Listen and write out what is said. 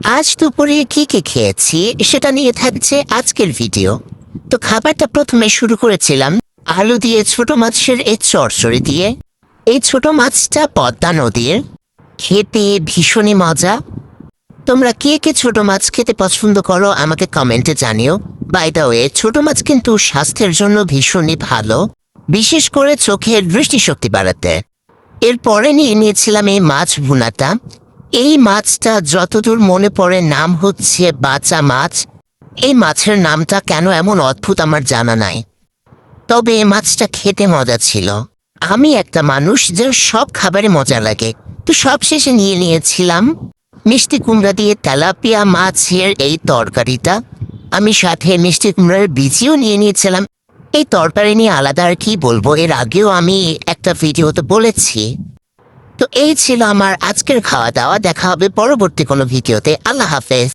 আজ দুপুরে কি খেয়েছি সেটা নিয়ে থাকছে আজকের ভিডিও। তো খাবারটা প্রথমে শুরু করেছিলাম আলু দিয়ে ছোট মাছের এই চচ্চড়ি দিয়ে। এই ছোট মাছটা পদ্মা নদীর, খেতে ভীষণই মজা। তোমরা কে কে ছোট মাছ খেতে পছন্দ করো আমাকে কমেন্টে জানিও। বাই দ্য ওয়ে, ছোট মাছ কিন্তু স্বাস্থ্যের জন্য ভীষণই ভালো, বিশেষ করে চোখের দৃষ্টিশক্তি বাড়াতে। এরপরে নিয়ে নিয়েছিলাম এই মাছ ভুনাটা। এই মাছটা যতদূর মনে পড়ে নাম হচ্ছে বাচা মাছ। এই মাছের নামটা কেন এমন অদ্ভুত আমার জানা নাই, তবে এই মাছটা খেতে মজা ছিল। আমি একটা মানুষ যে সব খাবারে মজা লাগে, তো সব শেষে নিয়ে নিয়েছিলাম মিষ্টি কুমড়া দিয়ে তেলাপিয়া মাছের এই তরকারিটা। আমি সাথে মিষ্টি কুমড়ার বীজিও নিয়ে নিয়েছিলাম। এই তরকারি নিয়ে আলাদা আর কি বলবো, এর আগেও আমি একটা ভিডিওতে বলেছি। তো এই ছিল আমার আজকের খাওয়া দাওয়া। দেখা হবে পরবর্তী কোনো ভিডিওতে। আল্লাহ হাফেজ।